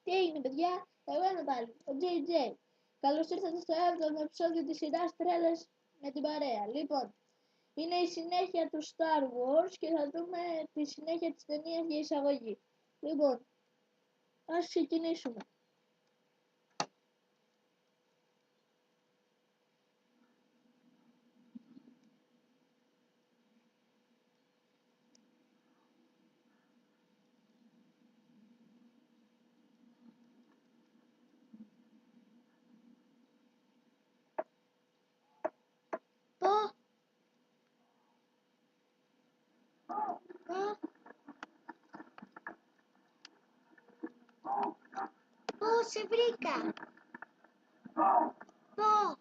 Τι έγινε, παιδιά, εγώ είμαι πάλι, ο JJ. Καλώς ήρθατε στο 7ο επεισόδιο της σειράς Τρέλες με την παρέα. Λοιπόν, είναι η συνέχεια του Star Wars και θα δούμε τη συνέχεια της ταινίας για εισαγωγή. Λοιπόν, ας ξεκινήσουμε. Πού σε βρήκα? Πού?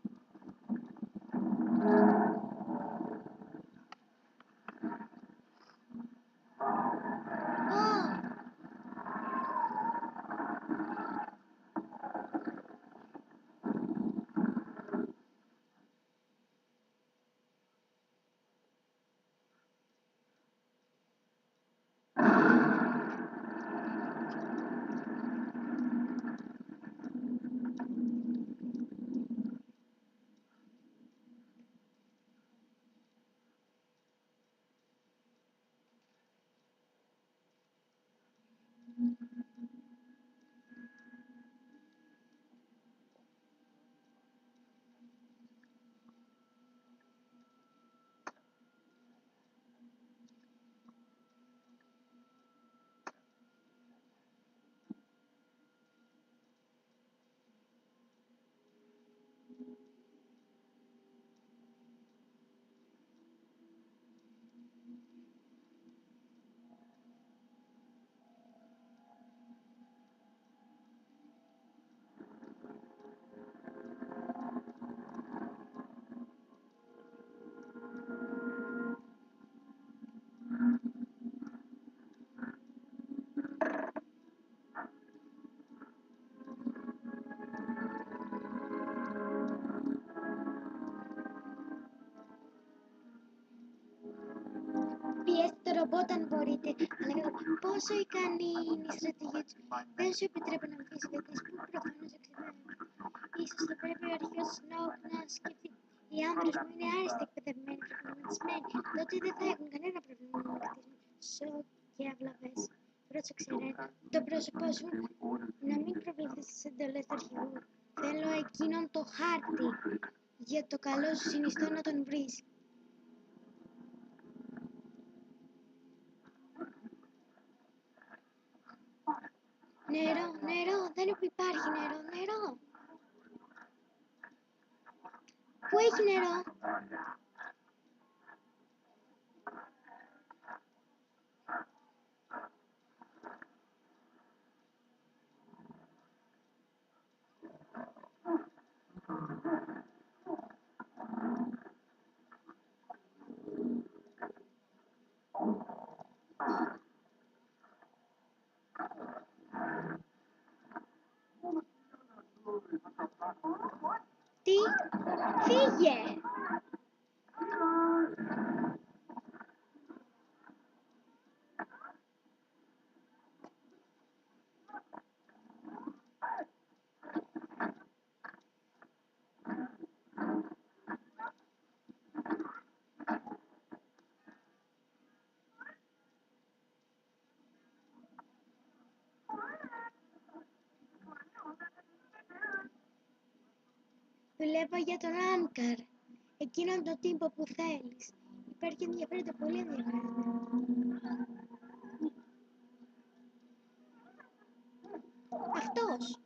Πιέστε το ρομπότ αν μπορείτε, αλλά πόσο ικανή είναι η στρατηγική του. Δεν σου επιτρέπει να αμφισβητείς που προφανώς εξειδεύεται. Ίσως θα πρέπει ο αρχαίος Σνόουκ να σκεφτεί. Οι άνδρες μου είναι άριστα εκπαιδευμένοι και προγραμματισμένοι, τότε δεν θα έχουν κανένα πρόβλημα με κτίσμα σοκ και αυλαβές. Πρόσεξε ρε, το πρόσωπό σου να μην προβληθεί στις εντολές του αρχηγού. Θέλω εκείνον το χάρτη. Για το καλό σου συνιστώ να τον βρεις. Νερό, νερό, δεν υπάρχει νερό. Πού έχει νερό? Τι? Φύγε! Δουλεύω για τον Άνκαρ, εκείνον τον τύπο που θέλεις. Υπάρχει ενδιαφέροντα, πολύ ενδιαφέροντα. Αυτός.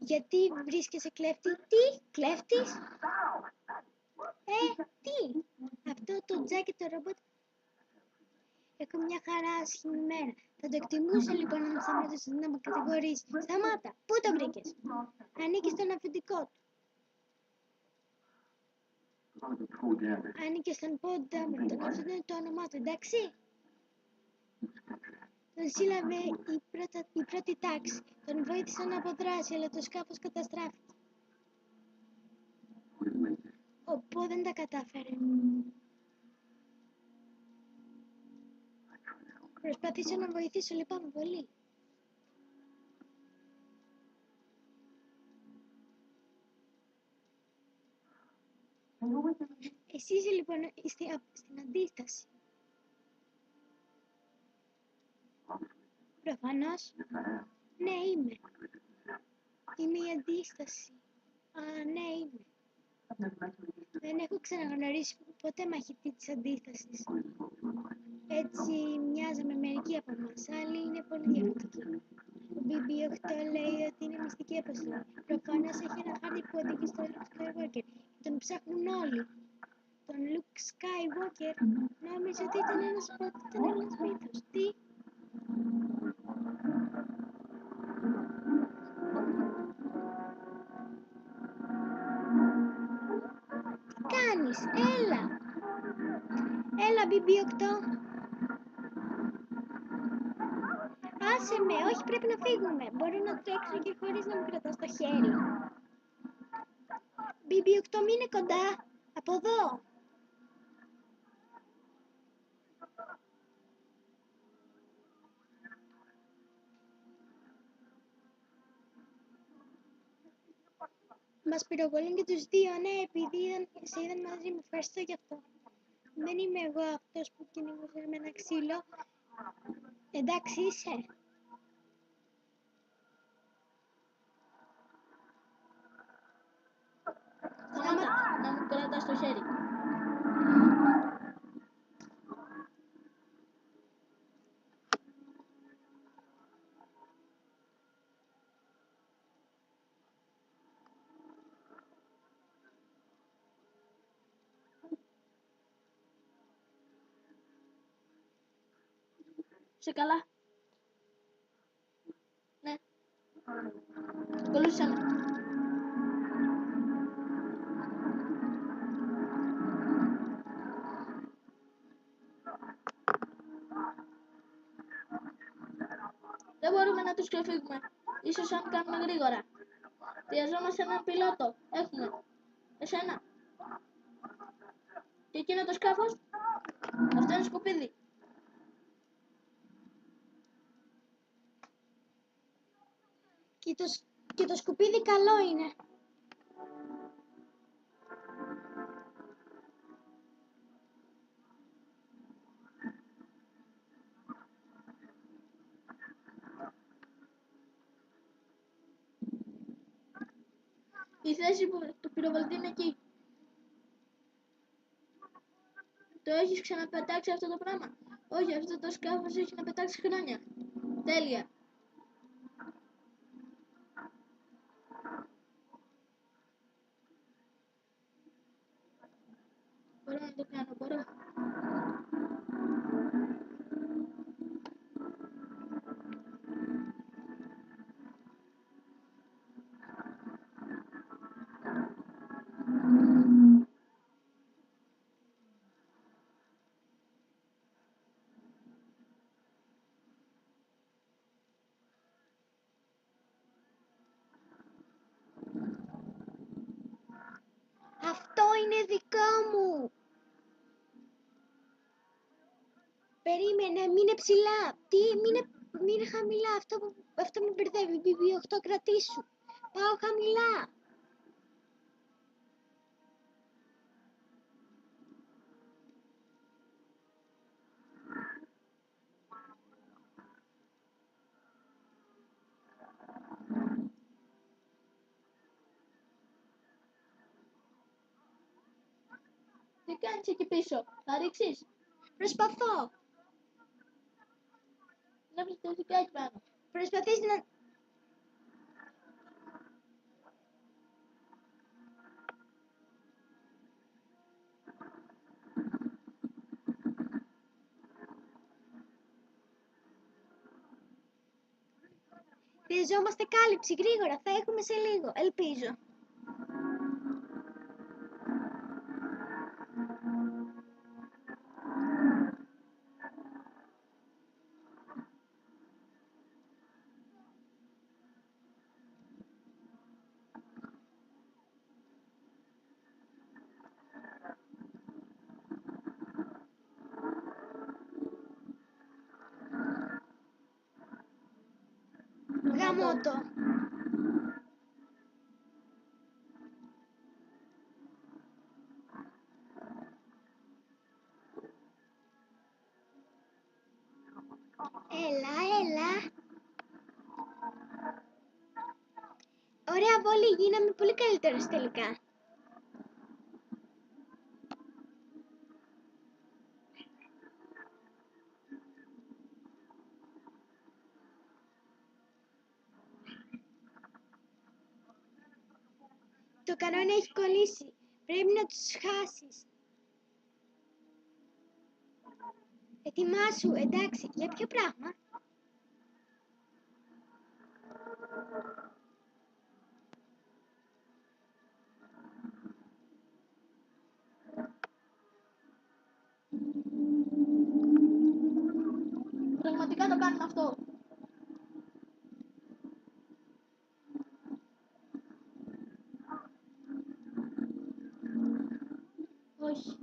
Γιατί βρίσκεσαι κλέφτη? Τι? Κλέφτης? Τι? Αυτό το τζάκι το ρομπότ. Έχω μια χαρά άσχημη μέρα. Θα το εκτιμούσα λοιπόν αν σταματήσεις να με κατηγορήσεις. Σταμάτα. Πού το βρήκες? Ανήκει στον αφεντικό του. Ανήκει στον Ποντάμερ. Τον αυτό είναι το όνομά του, εντάξει? Τον σύλλαβε η πρώτη τάξη. Τον βοήθησαν να αποδράσει, αλλά το σκάφος καταστράφηκε. Ο Πο δεν τα κατάφερε. Προσπαθήσω να βοηθήσω, λυπάμαι πολύ. Εσύ είσαι λοιπόν στην αντίσταση. Προφανώς. Ναι, είμαι. Είμαι η αντίσταση. Α, ναι, είμαι. Δεν έχω ξαναγνωρίσει ποτέ μαχητή της αντίστασης. Έτσι μοιάζαμε μερικοί από εμάς, άλλοι είναι πολύ διαφορετικοί. Ο BB-8 λέει ότι είναι μυστική αποστολή. Προφανώς έχει ένα χάρτη που οδηγεί στο Luke Skywalker και τον ψάχνουν όλοι. Τον Luke Skywalker νόμιζε ότι ήταν ένας μύθος. Τι? Τι κάνεις? Έλα! Έλα, BB-8! Άσε με, όχι, πρέπει να φύγουμε. Μπορώ να τρέξω και χωρίς να μου κρατάς το χέρι. BB-8, μην είναι κοντά. Από εδώ. Μας πυροβολούν και τους δύο, ναι, επειδή σε είδαν μαζί μου. Ευχαριστώ γι' αυτό. Δεν είμαι εγώ αυτός που κυνηγούσε με ένα ξύλο. Εντάξει είσαι? Σταμάτα να μου κρατάς το χέρι. Είσαι καλά? Ναι. Ακολούθησέ με. Δεν μπορούμε να τους ξεφύγουμε. Ίσως αν κάνουμε γρήγορα. Χρειαζόμαστε έναν πιλότο. Έχουμε. Εσένα. Και εκείνο το σκάφος. Αυτό είναι σκουπίδι. Και το σκουπίδι καλό είναι. Η θέση του πυροβολητή είναι εκεί. Το έχεις ξαναπετάξει αυτό το πράγμα? Όχι, αυτό το σκάφος έχει να πετάξει χρόνια. Τέλεια. Μπορώ να το κάνω, μπορώ. Αυτό είναι δικό μου. Περίμενε, μην είναι ψηλά. Τι, μην είναι χαμηλά. Αυτό με μπερδεύει. BB-8, κρατήσου. Πάω χαμηλά. Τι κάνεις εκεί πίσω? Θα ρίξεις? Προσπαθώ. Να βρεις το ζυγάκι πάνω. Προσπαθείς να... Χρειαζόμαστε κάλυψη γρήγορα. Θα έχουμε σε λίγο. Ελπίζω. Μότο. Έλα. Ωραία βόλη, γίναμε πολύ καλύτερος τελικά. Το κανόνι έχει κολλήσει. Πρέπει να τους χάσεις. Ετοιμάσου, εντάξει, για ποιο πράγμα? Πραγματικά το κάνουμε αυτό. Όχι.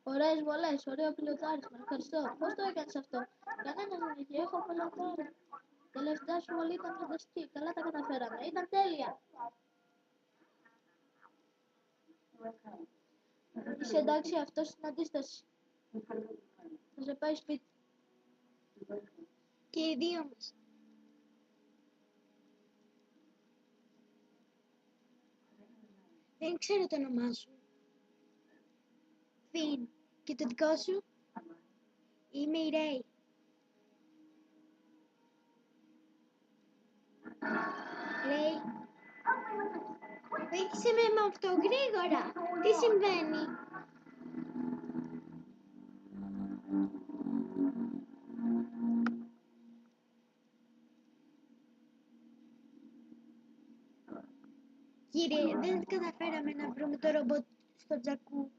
Ωραίες βολές, ωραίο πιλοτάρισμα. Ευχαριστώ. Πώς το έκανες αυτό? Κανένας δεν είχε. Έχω πολλά. Τελευταία σου βολή ήταν φανταστική. Καλά τα καταφέραμε. Ήταν τέλεια. Είσαι εντάξει, αυτό στην αντίσταση. Θα σε πάει σπίτι. Και οι δύο μας. Δεν ξέρω το όνομά σου. Φιν. Και το δικό σου? Είμαι η Ρέι. Ρέι. Βοήθησε με αυτό γρήγορα. Τι συμβαίνει? Κύριε, δεν καταφέραμε να βρούμε το ρομπότ στο τζακού.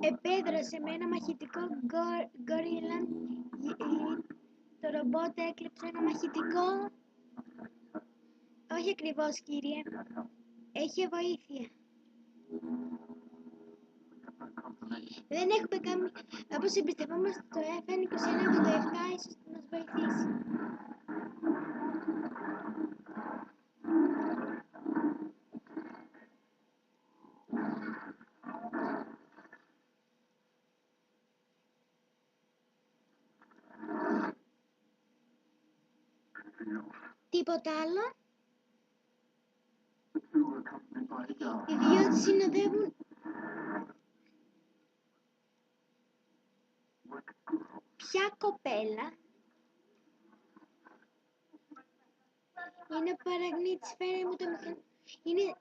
Επέδρασε με ένα μαχητικό γκόριλαν. Το ρομπότ έκλεψε ένα μαχητικό. Όχι ακριβώς, κύριε. Έχει βοήθεια. Δεν έχουμε κάνει... Όπως εμπιστευόμαστε το FN2187, ίσως να μας βοηθήσει. Τίποτα άλλο? Οι δυο τις συνοδεύουν. Ποια κοπέλα? Είναι παραγνήτης, φέρε μου το μηχανισμό.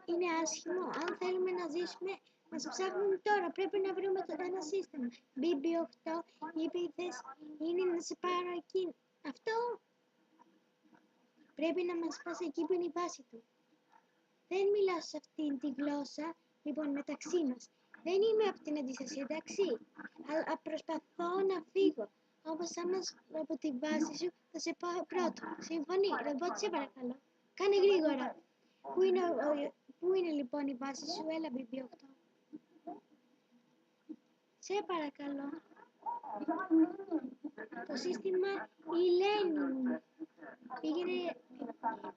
Είναι άσχημο. Αν θέλουμε να ζήσουμε, μας ψάχνουν τώρα. Πρέπει να βρούμε ένα σύστημα. BB8, η επίθεση είναι να σε πάρω εκεί. Αυτό πρέπει να μας πας εκεί που είναι η βάση του. Δεν μιλάω σε αυτήν τη γλώσσα, λοιπόν, μεταξύ μας. Δεν είμαι από την αντίσταση, εντάξει. Αλλά προσπαθώ να φύγω. Όμως άμα από τη βάση σου θα σε πάω πρώτο. Συμφωνεί, ρομπότ, σε παρακαλώ. Κάνε γρήγορα. Πού είναι λοιπόν η βάση σου? Έλα, BB8. Σε παρακαλώ. Το σύστημα Millennium. Πήγαινε,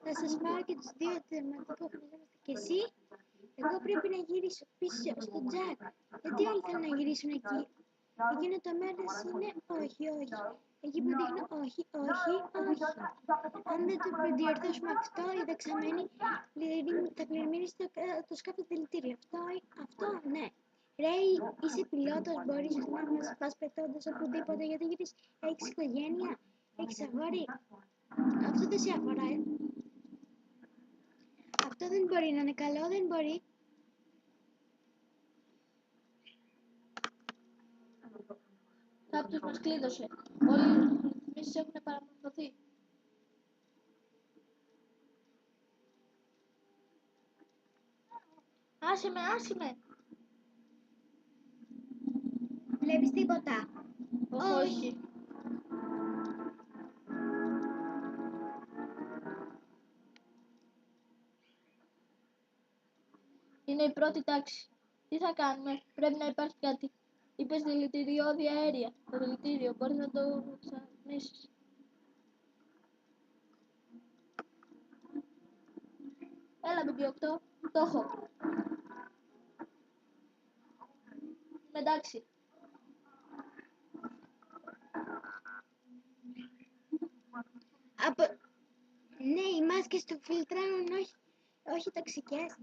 θα σας πάρω και τους δύο τερματικούς που χρειαζόμαστε. Και εσύ, εγώ πρέπει να γυρίσω πίσω στο Jack. Γιατί όλοι θέλουν να γυρίσουν εκεί? Εκείνο το μέρος είναι όχι. Εκεί που δείχνω όχι. Αν δεν το διορθώσουμε αυτό, οι δεξαμένοι θα κληρμυρίσει το σκάφος δηλητήριο. Αυτό, ναι. Ρέι, είσαι πιλότος, μπορείς να μας πας πετώντας οπουδήποτε γιατί γυρίσεις? Έχεις οικογένεια, έχεις αγόρι? Αυτό δεν σε αφορά, Αυτό δεν μπορεί να είναι καλό, δεν μπορεί. Κάποιος μας κλείδωσε. Όλοι οι ρυθμίσεις έχουν παραμορφωθεί. Άσε με, άσε με. Βλέπεις τίποτα? Όχι. Είναι η πρώτη τάξη. Τι θα κάνουμε, πρέπει να υπάρχει κάτι. Είπες δηλητηριώδη αέρια. Το δηλητήριο, μπορείς να το εξαρμίσεις. Έλα, BB8, το έχω. Είμαι εντάξει. Ναι, οι μάσκες του φιλτράρουν, όχι τοξικές.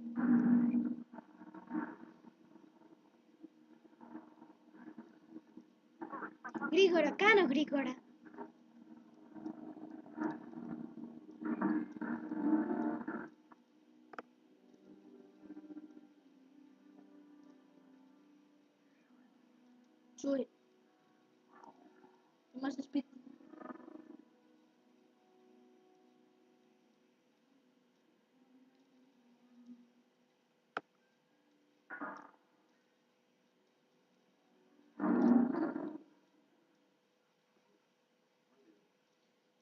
Γρήγορα, κάνω γρήγορα. Τσούι. Είμαστε σπίτι.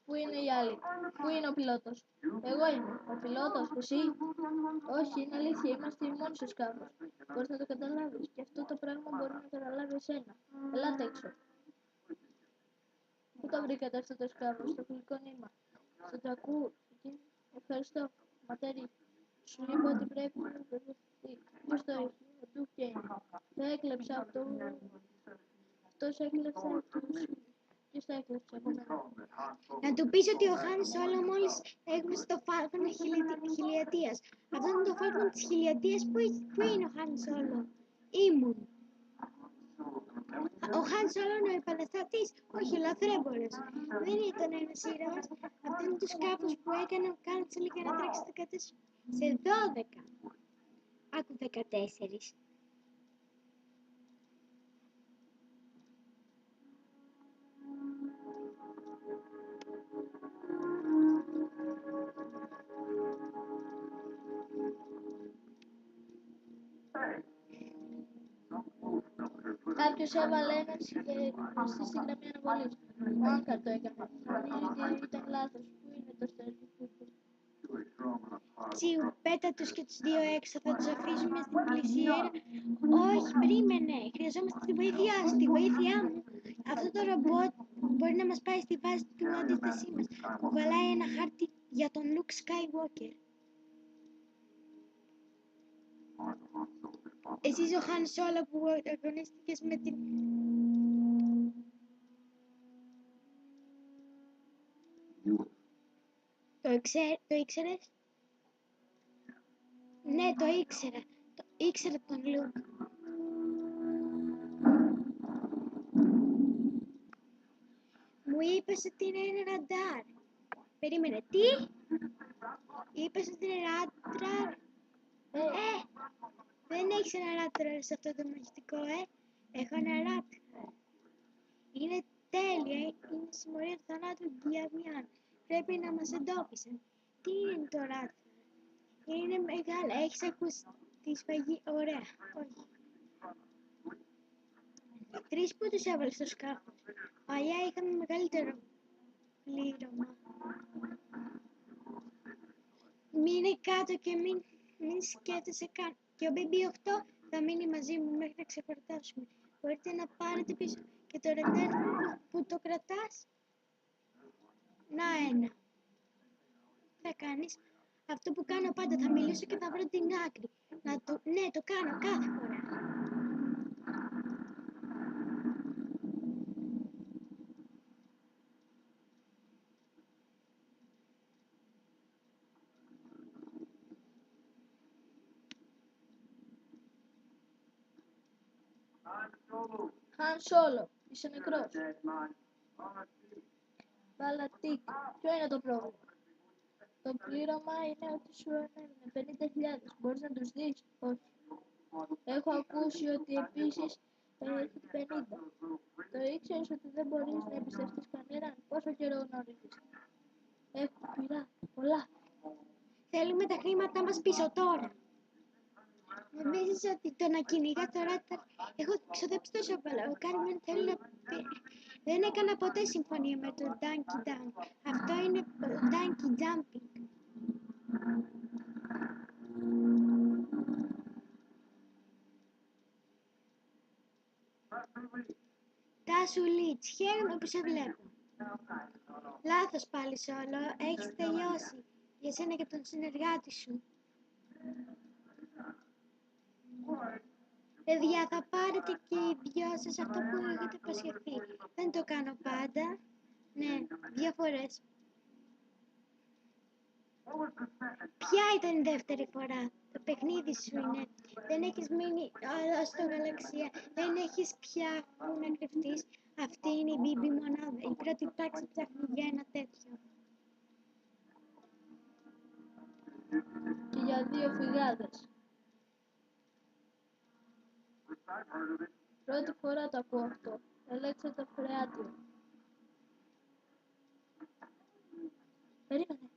Πού είναι οι άλλοι, πού είναι ο πιλότος? Εγώ είμαι, ο πιλότος, εσύ? Όχι, είναι αλήθεια, είμαστε οι μόνοι στο σκάφος. Μπορείς να το καταλάβεις και αυτό το πράγμα μπορεί να καταλάβει εσένα. Ελάτε έξω. Πού το βρήκατε αυτό το σκάφος, στο φιλικό νήμα? Στο Τζακού, εκεί. Ευχαριστώ, ματέρι. Σου είπα ότι πρέπει να βεβαιωθεί. Ποιος το έχει, ο Ντουκ Κέιν. Το έκλεψα από το... Αυτός έκλεψε από τους... Ποιος το έκλεψε από μένα? Να του πεις ότι ο Χαν Σόλο μόλις έγνωσε το Φάλκον χιλιετίας. Αυτό είναι το Φάλκον της χιλιετίας. Πού είναι ο Χαν Σόλο? Ήμουν. Ο Χαν Σόλο είναι ο επαναστάτης, όχι ο λαθρέμπορος. Δεν ήταν ένας ήρωας. Αυτό είναι το σκάφος που έκανε ο Κάντσελ για να τρέξει σε 12. Άκου 14. Κάποιος έβαλε έναν στη γραμμή αναβολής. Ο Άνκαρ το έκανε. Νομίζω ότι ήταν λάθος. Πού είναι το στρατιωτικό? Τσίου, πέτα τους και τους δύο έξω. Θα τους αφήσουμε στην πλησιέρα. Όχι, περίμενε. Χρειαζόμαστε τη βοήθειά σου, τη βοήθειά μου. Αυτό το ρομπότ μπορεί να μας πάει στη βάση του αντίθεσή μας. Κουβαλάει ένα χάρτη για τον Luke Skywalker. Εσύ είσαι ο Χαν Σόλο που αγωνίστηκες με την... Το ήξερες? Ναι, το ήξερα. Ήξερα τον Λουκ. Μου είπες ότι είναι ένα ραντάρ. Περίμενε, τι? Είπες ότι είναι ράνταρ. Δεν έχεις ένα ράνταρ σε αυτό το μαγιστικό, Έχω ένα ράνταρ. Είναι τέλεια, είναι συμμορία του θανάτου Διαβιάν. Πρέπει να μας εντόπισαν. Τι είναι το ράνταρ? Είναι μεγάλα, έχεις ακούσει τη σφαγή? Ωραία, όχι. 3 που τους έβαλε στο σκάφος. Παλιά είχαμε μεγαλύτερο πλήρωμα. Μείνε κάτω και μην σκέφτεσαι καν. Και ο BB8 θα μείνει μαζί μου μέχρι να ξεφορτάσουμε. Μπορείτε να πάρετε πίσω και το ραντάρ που το κρατάς. Να ένα. Τι θα κάνεις? Αυτό που κάνω πάντα, θα μιλήσω και θα βρω την άκρη. Ναι, το κάνω κάθε φορά. Χαν Σόλο, είσαι νεκρός. Μπαλατίκ, ποιο είναι το πρόβλημα? Το πλήρωμα είναι ότι σου ανέμεινε 50.000. Μπορείς να τους δεις? Όχι. Έχω ακούσει ότι επίσης έχει 50. Το ήξερες ότι δεν μπορείς να εμπιστευτείς κανέναν? Πόσο καιρό γνωρίζεις? Έχω πειρά, πολλά. Θέλουμε τα χρήματά μας πίσω τώρα. Νομίζεις ότι το να κυνηγά τώρα έχω ξοδέψει τόσο πολλά. Ο Κάρμεν θέλει να πει... Δεν έκανα ποτέ συμφωνία με τον Donkey Dunk. Αυτό είναι Donkey Jumping. Τάσου Λίτς, χαίρομαι που σε βλέπω. Λάθος πάλι Σόλο, έχεις τελειώσει. Για σένα και τον συνεργάτη σου. Παιδιά, θα πάρετε και οι δυο σας αυτό που έχετε υποσχεθεί. Δεν το κάνω πάντα. Ναι, 2 φορές. Ποια ήταν η δεύτερη φορά? Το παιχνίδι σου είναι. Δεν έχεις μείνει όλα στο γαλαξία. Δεν έχεις πια που να κρυφτείς. Αυτή είναι η μπίμπι μονάδα. Η πρώτη τάξη ψάχνει για ένα τέτοιο. Και για 2 φυγάδες. Πρώτη φορά το ακούω αυτό. Ελέξτε το φρεάτιο. Περίμενε.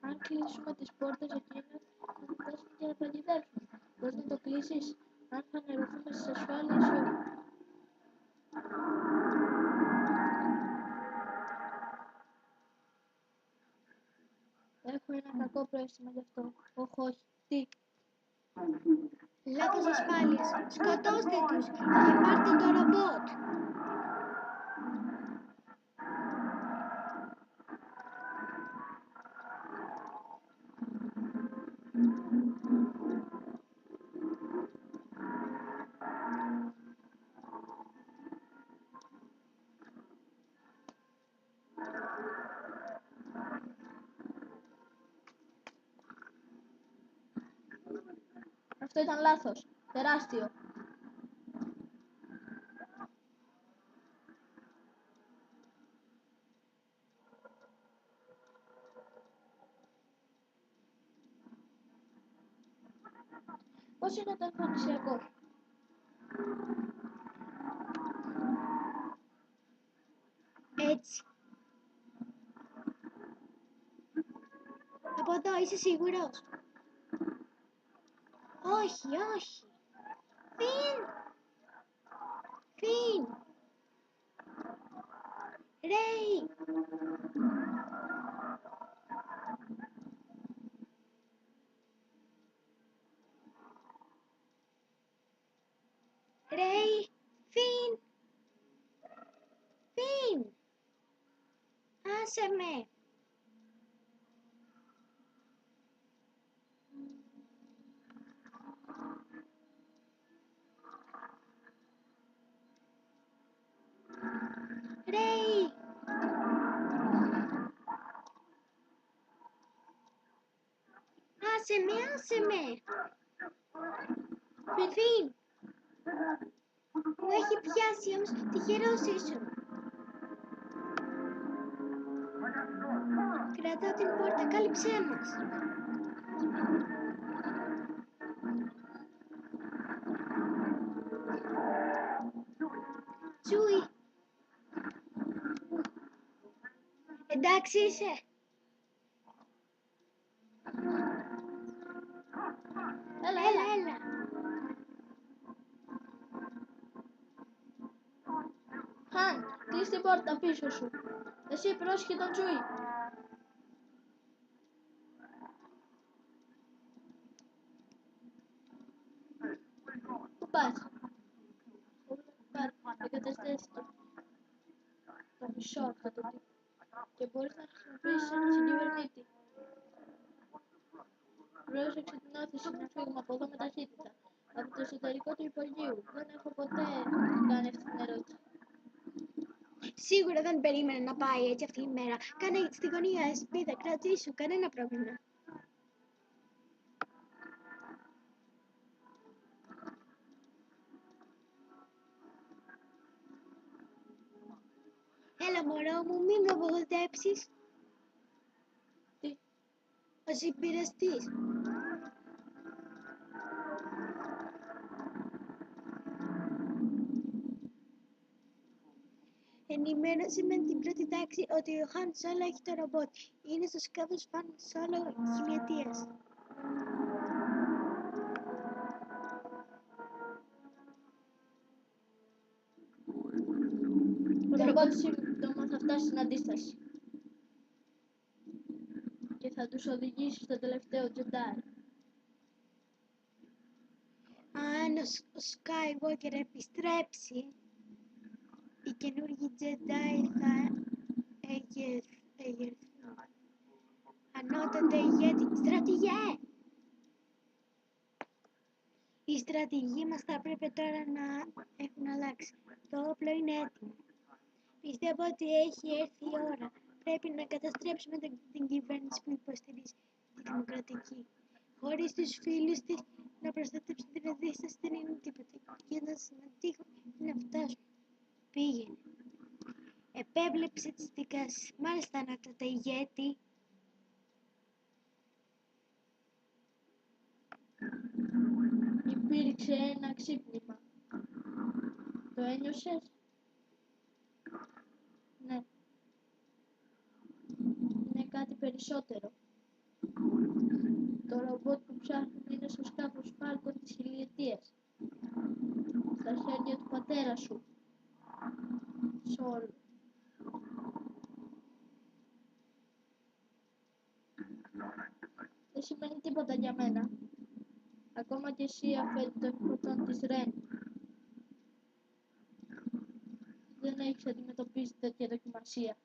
Αν κλείσουμε τις πόρτες εκείνες, θα φτάσουν και να παγιδεύσουν. Μπορείς να το κλείσεις? Αν φανερωθούμε στις ασφάλειες, όχι. Έχω ένα κακό πρόαισθημα γι' αυτό. Όχι. Τι? Λάθος ασφάλειας. Σκοτώστε τους και πάρτε το ρομπότ. Αυτό ήταν λάθος. Τεράστιο. Πώς είναι το εμφανισιακό? Έτσι. Από εδώ είσαι σίγουρος? Όχι, όχι. Φιν! Φιν! Ρέι! Ρέι! Φιν! Φιν! Άσε με! Ρέι! Άσε με, άσε με! Φιν! Μου έχει πιάσει όμως τυχερός ήσουν. Κρατάω την πόρτα, κάλυψέ μας. Τζούι. Εντάξει είσαι? Έλα. Χαν, κλείς την πόρτα πίσω σου. Εσύ πρόσχε τον Τζούι. Πού πας? Εγκαταστέσεις το μισό αυτό το τύπο. Και μπορείς να χρησιμοποιήσεις ένα συγκυβερνήτη. Πρόσεξε την όθηση να φύγουμε από εδώ με ταχύτητα. Από το εσωτερικό του υπογείου. Δεν έχω ποτέ κάνει αυτή την ερώτηση. Σίγουρα δεν περίμενε να πάει έτσι αυτή η μέρα. Κάνε στη γωνία εσπίδα, κρατήσου, κανένα πρόβλημα. Έλα μωρό μου, μην με απογοητέψεις. Τι? Ο συμπειραστής. Ενημέρωσε με την πρώτη τάξη ότι ο Χαν Σόλο έχει το ρομπότ. Είναι στο σκάφος Φαν Σόλο χιλιετίας. Το ρομπότ σύντομα θα φτάσει στην αντίσταση και θα τους οδηγήσει στο τελευταίο Jedi. Αν ο Skywalker επιστρέψει, οι καινούργοι Jedi θα εγερθούν. Ανώτατε ηγέτη, στρατηγέ! Οι στρατηγοί μας θα έπρεπε τώρα να έχουν αλλάξει. Το όπλο είναι έτοιμο. Πιστεύω ότι έχει έρθει η ώρα. Πρέπει να καταστρέψουμε την κυβέρνηση που υποστηρίζει τη δημοκρατική. Χωρίς τους φίλους της να προστατεύσουν την αντίσταση δεν είναι τίποτα. Και να συναντήσουμε να φτάσουμε. Πήγαινε. Επέβλεψε τις δικάσεις. Μάλιστα, ανώτατα ηγέτη. Υπήρξε ένα ξύπνημα. Το ένιωσες? Ναι. Είναι κάτι περισσότερο. Το ρομπότ που ψάχνουμε είναι στο σκάφος Φάλκον της χιλιετίας. Στα χέρια του πατέρα σου. Σόλ. Δεν σημαίνει τίποτα για μένα. Ακόμα και εσύ αφέντη των εκπροτών της Ρεν. Δεν έχεις αντιμετωπίσει τέτοια δοκιμασία.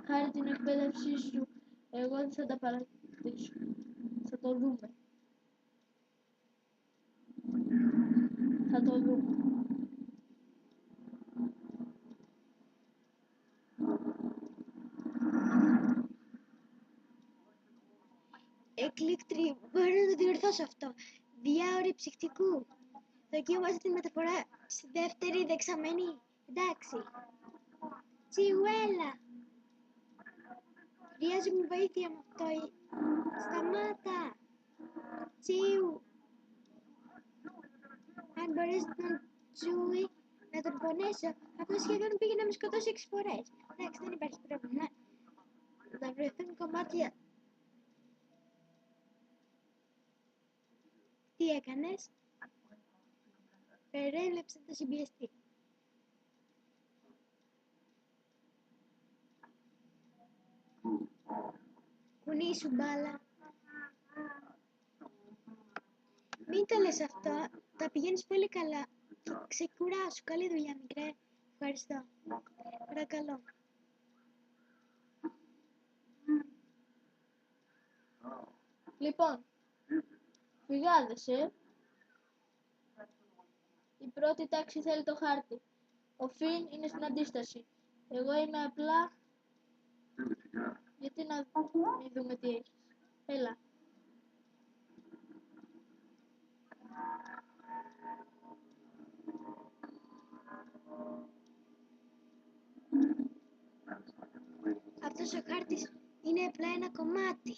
Χάρη την εκπαίδευσή σου, εγώ δεν θα τα παρατήσω. Θα το δούμε. Θα το δούμε. Εκλήκτρι, μπορώ να το διορθώσω αυτό. Διάωρη ψυχτικού. Δοκίμασε τη μεταφορά στη δεύτερη δεξαμενή. Εντάξει. Τσιουέλα. Χρειάζομαι βοήθεια με αυτό. Σταμάτα. Τσιου. Αν μπορείς τον Τσούι να τον πονέσω, αυτό σχεδόν πήγε να με σκοτώσει 6 φορές. Εντάξει, δεν υπάρχει πρόβλημα. Θα βρεθούν κομμάτια. Τι έκανες? Περέλεψε το συμπιεστή. Κουνήσου μπάλα. Μην το λες αυτό. Τα πηγαίνεις πολύ καλά. Ξεκουράσου. Καλή δουλειά, μικρέ. Ευχαριστώ. Παρακαλώ. Λοιπόν, φυγάδες, Η πρώτη τάξη θέλει το χάρτη. Ο Φιν είναι στην αντίσταση. Εγώ είμαι απλά... Γιατί να μην δούμε τι έχεις. Έλα. Αυτός ο χάρτης είναι απλά ένα κομμάτι.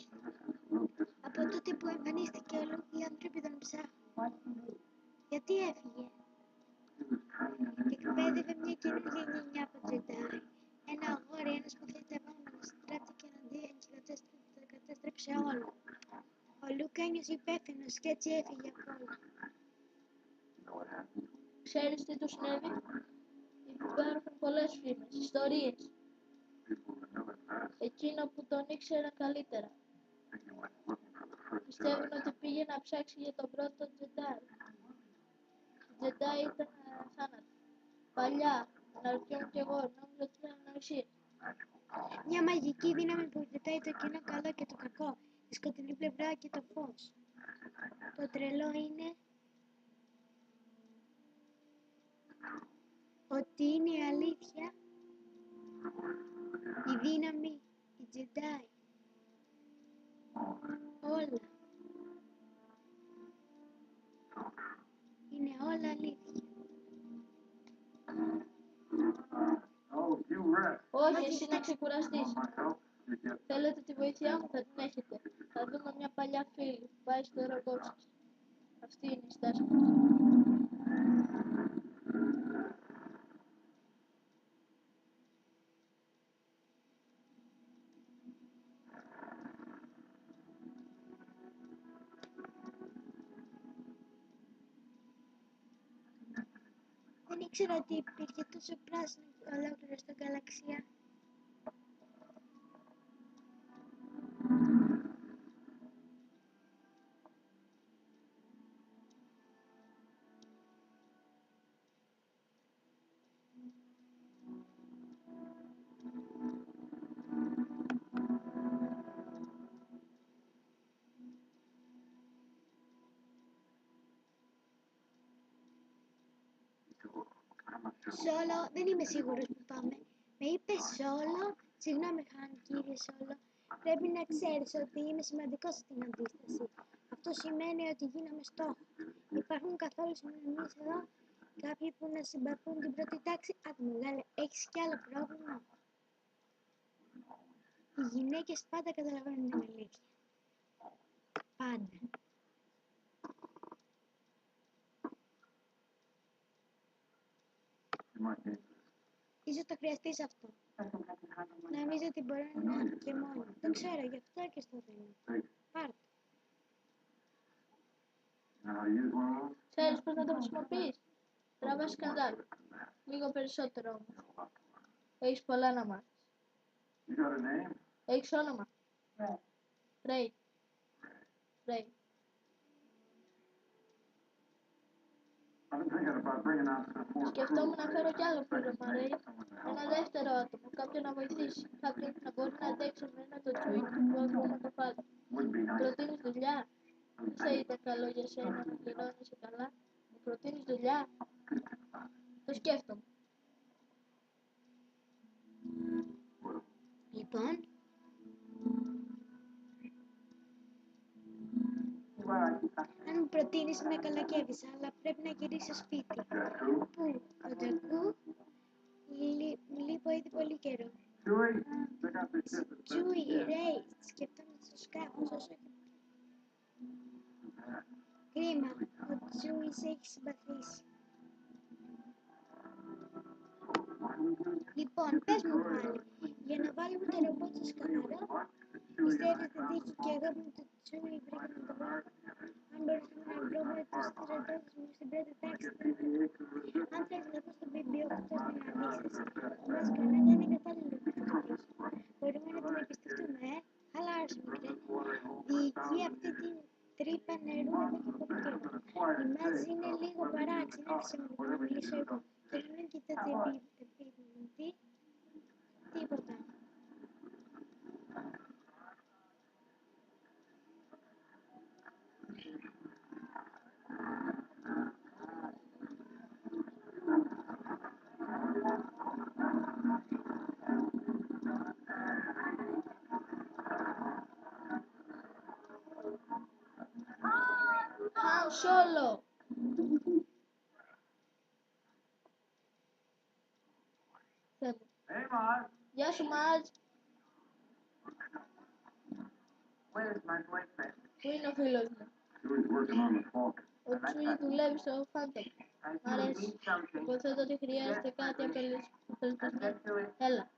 Από τότε που εμφανίστηκε ο Λουκ, οι άνθρωποι τον ψάχνουν. Γιατί έφυγε? Εκπαίδευε μια καινούργια γενιά από Jedi. Ένα αγόρι, ένας μαθητευόμενος, στράφηκε εναντίον και το κατέστρεψε όλο. Ο Λουκ ένιωσε υπεύθυνος και έτσι έφυγε από όλα. Ξέρεις τι του συνέβη? Υπάρχουν πολλές φήμες, ιστορίες. Εκείνο που τον ήξερε καλύτερα. Πιστεύουν ότι πήγε να ψάξει για τον πρώτο Jedi. Οι Jedi ήταν θάνατοι. Παλιά, αναρωτιόμουν κι εγώ, νόμιζα ότι ήταν ανοησίες. Μια μαγική δύναμη που ζητάει το κοινό καλό και το κακό, τη σκοτεινή πλευρά και το φως. Το τρελό είναι ότι είναι η αλήθεια, η δύναμη, η Jedi. Όλα. Είναι όλα αλήθεια. Όχι, εσύ να ξεκουραστείς. Θέλετε τη βοήθειά μου, θα την έχετε. Θα δούμε μια παλιά φίλη που πάει στο ρομπότ σας. Αυτή είναι η στάση μας. ήξερα ότι υπήρχε τόσο πράσινο ολόκληρο στην γαλαξία. Σόλο, δεν είμαι σίγουρος που πάμε. Με είπε Σόλο, συγγνώμη Χαν, κύριε Σόλο. Πρέπει να ξέρεις ότι είμαι σημαντικός στην αντίσταση. Αυτό σημαίνει ότι γίναμε στόχο. Υπάρχουν καθόλου συνομιλίες εδώ, κάποιοι που να συμπαθούν την πρώτη τάξη. Άκου μεγάλε, έχεις κι άλλο πρόβλημα? Οι γυναίκες πάντα καταλαβαίνουν την αλήθεια. Πάντα. Ίσως το χρειαστείς αυτό. Νομίζω ότι μπορεί να είναι και μόνο. Το ξέρω, γι' αυτό και στο θέμα. Πάρ' το. Ξέρεις πώς να το χρησιμοποιείς? Τραβάς σκανδάλ. Λίγο περισσότερο όμως. Έχεις πολλά να μάθεις. Έχεις όνομα? Ray. Ray. Σκεφτόμουν να φέρω κι άλλο πλήρωμα, Ray. Ένα δεύτερο άτομο, κάποιον να βοηθήσει. Κάποιον να μπορεί να αντέξει με ένα το tweet που ακόμα το φάτο. Προτείνεις δουλειά? Δεν θα ήταν καλό για σένα να πληρώνεσαι καλά? Μου προτείνεις δουλειά? Το σκέφτομαι. Λοιπόν, αν μου προτείνεις με καλακεύεις, αλλά πρέπει να γυρίσεις στο σπίτι. Πού? Ο Τζακού? Λείπω ήδη πολύ καιρό. Τζούι, Ρέι, σκεφτόμουν στο σκάφος όσο και... Κρίμα, ο Τζούι σε έχει συμπαθήσει. Λοιπόν, πες μου πάλι, για να βάλουμε το ρομπότ στο καθαρό, πιστεύεις ότι τύχει και εγώ με το Τζούι βρήκα να το βάλω? Αν μπορούσαμε να βρούμε τους στρατιώτες μου στην πρώτη τάξη, αν θέλεις να πω στο BB8 στην αντίσταση, ο μας κανένα είναι κατάλληλο φίλος. Μπορούμε να την εμπιστευτούμε, χαλάρωσε μικρέ. Διοικεί αυτή την τρύπα νερού εδώ και πολύ καιρό. Η Μάζ είναι λίγο παράξενη, άφησε με να μιλήσω εγώ. Και μην κοιτώ τι επιμονητή, τίποτα. Han Solo! Hey, Maz. Γεια σου, Μάζ. Where's my boyfriend? Πού είναι ο φίλος μου? Ο Τσουί δουλεύει στο Phantom. Μ' αρέσει. Υποθέτω ότι χρειάζεται κάτι απελπισμένο. Έλα.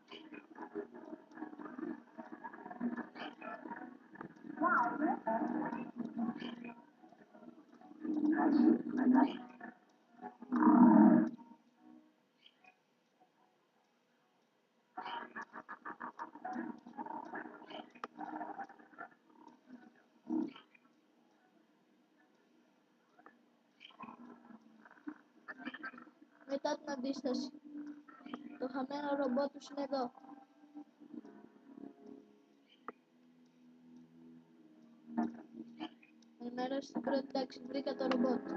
Μετά την αντίσταση. Το χαμένο ρομπότ τους είναι εδώ. Ενημέρωση στην πρώτη τάξη. Βρήκα το ρομπότ.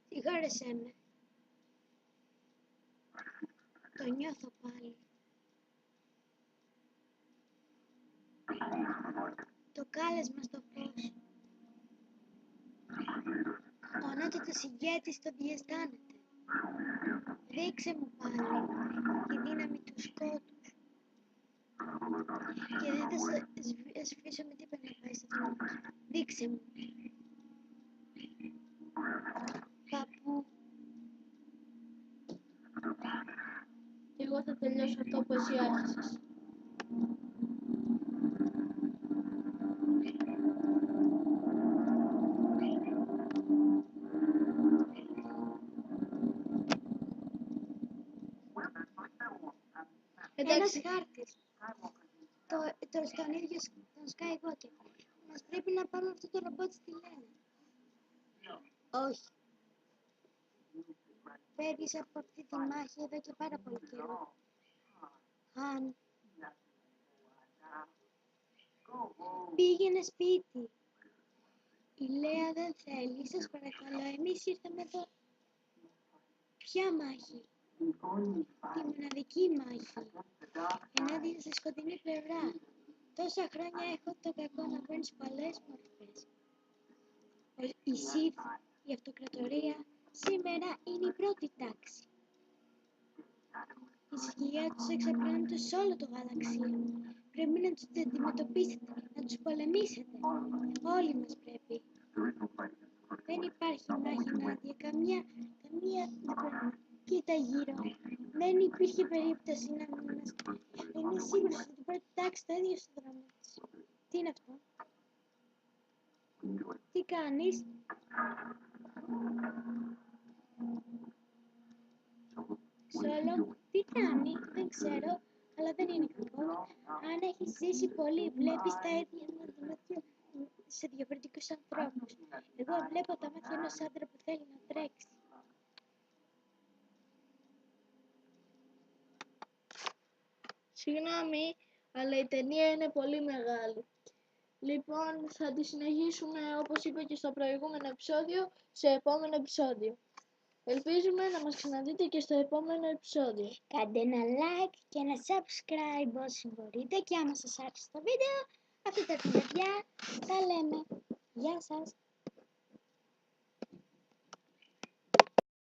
Συγχώρεσέ με. Το νιώθω πάλι. Το κάλεσμα στο φως. Ο ανώτατος ηγέτης το διαισθάνεται. Δείξε μου πάλι τη δύναμη του σκότους. Και δεν θα σβήσω με τίποτα να πάει στο δρόμο. Δείξε μου. Παππού. αυτό που εσύ άρχισες. Ένας Εντάξει, χάρτης. Στον ίδιο τον Skywalker. Μας πρέπει να πάμε αυτό το ρομπότ στη Λένα. Όχι. Πέρυσι από αυτή τη μάχη εδώ και πάρα πολύ καιρό. Αν πήγαινε σπίτι. Η Λέα δεν θέλει. Σας παρακαλώ, εμείς ήρθαμε εδώ. Ποια μάχη? Τη μοναδική μάχη. Ενάντια στη σκοτεινή πλευρά. Τόσα χρόνια έχω το κακό να παίρνει πολλές μορφές. Η ΣΥΦ, η αυτοκρατορία, σήμερα είναι η πρώτη τάξη. Η σκιά τους εξαπλώνεται σε όλο το γαλαξία. Πρέπει να τους αντιμετωπίσετε, να τους πολεμήσετε. Όλοι μας πρέπει. Δεν υπάρχει μάχη ενάντια καμία δεν πρέπει. Κοίτα γύρω. Δεν υπήρχε περίπτωση να μας... Είναι σίγουρος ότι την πρώτη τάξη το ίδιο στο δρόμο της. Τι είναι αυτό? Τι κάνεις? Σόλο, τι κάνει? Δεν ξέρω, αλλά δεν είναι κακό. Αν έχεις ζήσει πολύ, βλέπεις τα ίδια με μάτια σε διαφορετικούς ανθρώπους. Εγώ βλέπω τα μάτια ενός άντρα που θέλει να τρέξει. συγγνώμη, αλλά η ταινία είναι πολύ μεγάλη. Λοιπόν, θα τη συνεχίσουμε όπως είπα και στο προηγούμενο επεισόδιο, σε επόμενο επεισόδιο. Ελπίζουμε να μας ξαναδείτε και στο επόμενο επεισόδιο. Κάντε ένα like και ένα subscribe όσοι μπορείτε και άμα σας άρεσε το βίντεο, αφήστε την παιδιά, τα λέμε. Γεια σας!